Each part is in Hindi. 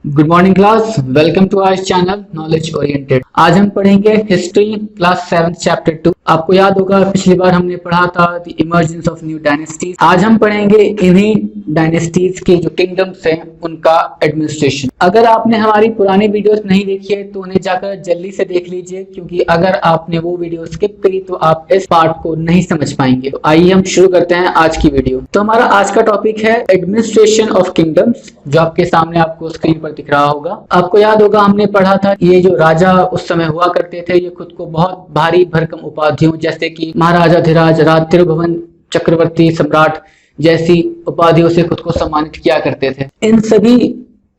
Good morning class, welcome to our channel Knowledge Oriented. आज हम पढ़ेंगे हिस्ट्री क्लास 7 चैप्टर 2। आपको याद होगा पिछली बार हमने पढ़ा था the emergence of new dynasties. आज हम पढ़ेंगे इन्हीं डायनेस्टीज के जो किंगडम्स हैं उनका एडमिनिस्ट्रेशन। अगर आपने हमारी पुरानी वीडियोस नहीं देखी है तो उन्हें जाकर जल्दी से देख लीजिए, क्योंकि अगर आपने वो वीडियो स्किप करी तो आप इस पार्ट को नहीं समझ पाएंगे। तो आइए हम शुरू करते हैं आज की वीडियो। तो हमारा आज का टॉपिक है एडमिनिस्ट्रेशन ऑफ किंगडम्स, जो आपके सामने आपको स्क्रीन पर दिख रहा होगा। आपको याद होगा हमने पढ़ा था ये जो राजा उस समय हुआ करते थे, ये खुद को बहुत भारी भरकम उपाधियों जैसे कि महाराजाधिराज, राज तिरुभुवन चक्रवर्ती, सम्राट जैसी उपाधियों से खुद को सम्मानित किया करते थे। इन सभी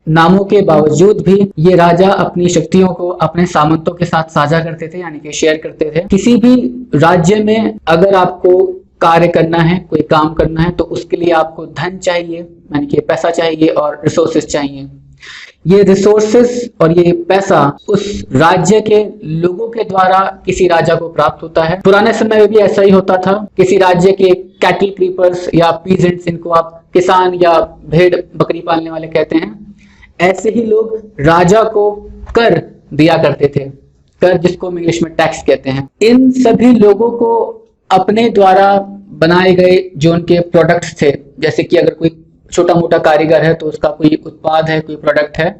नामों के बावजूद भी ये राजा अपनी शक्तियों को अपने सामंतों के साथ साझा करते थे, यानी कि शेयर करते थे। किसी भी राज्य में अगर आपको कार्य करना है, कोई काम करना है, तो उसके लिए आपको धन चाहिए, यानी कि पैसा चाहिए और रिसोर्सेस चाहिए। ये रिसोर्सेस और ये पैसा उस राज्य के लोगों के द्वारा किसी राजा को प्राप्त होता है। पुराने समय में भी ऐसा ही होता था। किसी राज्य के कैटल क्रीपर्स या पीजेंट्स, इनको आप किसान या भेड़ बकरी पालने वाले कहते हैं, ऐसे ही लोग राजा को कर दिया करते थे। कर, जिसको हम इंग्लिश में टैक्स कहते हैं। इन सभी लोगों को अपने द्वारा बनाए गए जो उनके प्रोडक्ट्स थे, जैसे कि अगर कोई छोटा मोटा कारीगर है तो उसका कोई उत्पाद है, कोई प्रोडक्ट है,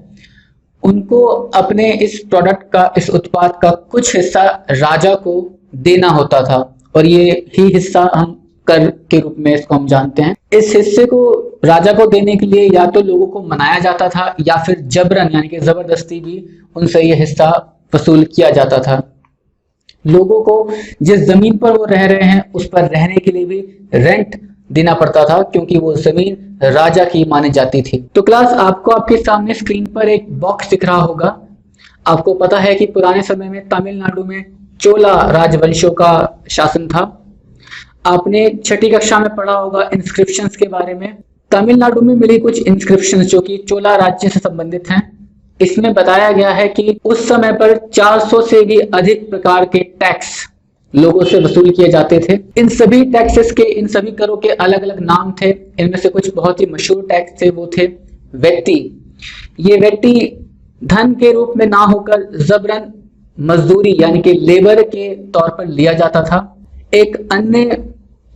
उनको अपने इस प्रोडक्ट का, इस उत्पाद का कुछ हिस्सा राजा को देना होता था, और ये ही हिस्सा हम कर के रूप में इसको हम जानते हैं। इस हिस्से को राजा को देने के लिए या तो लोगों को मनाया जाता था या फिर जबरन, यानी कि जबरदस्ती भी उनसे ये हिस्सा वसूल किया जाता था। लोगों को जिस जमीन पर वो रह रहे हैं उस पर रहने के लिए भी रेंट देना पड़ता था, क्योंकि वो जमीन राजा की मानी जाती थी। तो क्लास, आपको आपके सामने स्क्रीन पर एक बॉक्स दिख रहा होगा। आपको पता है कि पुराने समय में तमिलनाडु में चोला राजवंशों का शासन था। आपने छठी कक्षा में पढ़ा होगा इंस्क्रिप्शंस के बारे में। तमिलनाडु में मिली कुछ इंस्क्रिप्शंस जो कि चोला राज्य से संबंधित हैं। इसमें बताया गया है कि उस समय पर 400 से भी अधिक प्रकार के टैक्स लोगों से वसूल किए जाते थे। इन सभी टैक्सेस के, इन सभी करों के अलग अलग नाम थे। इनमें से कुछ बहुत ही मशहूर टैक्स थे, वो थे व्यक्ति। ये व्यक्ति धन के रूप में ना होकर जबरन मजदूरी, यानी कि लेबर के तौर पर लिया जाता था। एक अन्य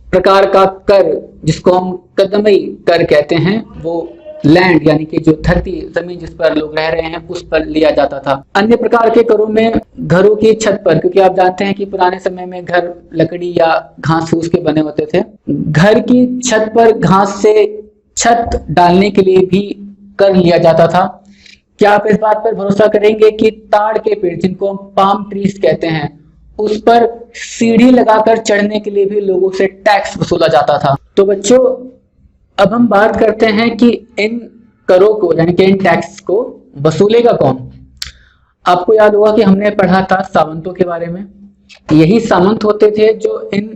प्रकार का कर, जिसको हम कदमई कर कहते हैं, वो लैंड, यानी कि जो धरती, जमीन जिस पर लोग रह रहे हैं, उस पर लिया जाता था। अन्य प्रकार के करों में घरों की छत पर, क्योंकि आप जानते हैं कि पुराने समय में घर लकड़ी या घास फूस के बने होते थे, घर की छत पर घास से छत डालने के लिए भी कर लिया जाता था। क्या आप इस बात पर भरोसा करेंगे कि ताड़ के पेड़, जिनको हम पाम ट्रीज कहते हैं, उस पर सीढ़ी लगाकर चढ़ने के लिए भी लोगों से टैक्स वसूला जाता था। तो बच्चों, अब हम बात करते हैं कि इन करों को, यानी कि इन टैक्स को वसूलेगा कौन। आपको याद होगा कि हमने पढ़ा था सामंतों के बारे में। यही सामंत होते थे जो इन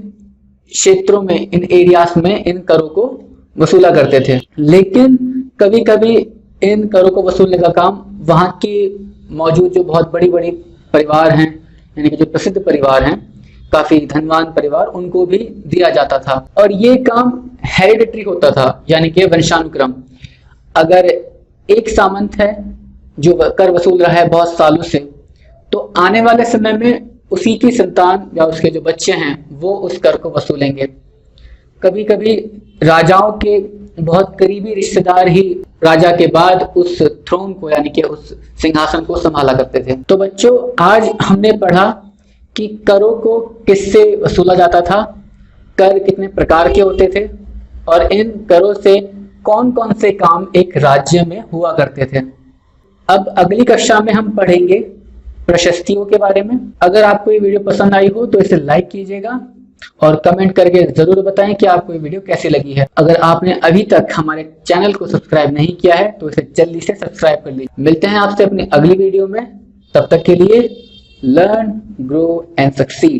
क्षेत्रों में, इन एरियाज में इन करों को वसूला करते थे। लेकिन कभी कभी इन करों को वसूलने का काम वहां की मौजूद जो बहुत बड़ी बड़ी परिवार हैं, यानी कि जो प्रसिद्ध परिवार हैं, काफी धनवान परिवार, उनको भी दिया जाता था। और ये काम हेरिडिटरी होता था, यानी कि वंशानुक्रम। अगर एक सामंत है जो कर वसूल रहा है बहुत सालों से, तो आने वाले समय में उसी की संतान या उसके जो बच्चे हैं वो उस कर को वसूलेंगे। कभी कभी राजाओं के बहुत करीबी रिश्तेदार ही राजा के बाद उस थ्रोन को, यानी कि उस सिंहासन को संभाला करते थे। तो बच्चों, आज हमने पढ़ा कि करों को किससे वसूला जाता था, कर कितने प्रकार के होते थे, और इन करों से कौन कौन से काम एक राज्य में हुआ करते थे। अब अगली कक्षा में हम पढ़ेंगे प्रशस्तियों के बारे में। अगर आपको ये वीडियो पसंद आई हो तो इसे लाइक कीजिएगा और कमेंट करके जरूर बताएं कि आपको ये वीडियो कैसी लगी है। अगर आपने अभी तक हमारे चैनल को सब्सक्राइब नहीं किया है तो इसे जल्दी से सब्सक्राइब कर लीजिए। मिलते हैं आपसे अपनी अगली वीडियो में। तब तक के लिए लर्न, ग्रो एंड सक्सीड।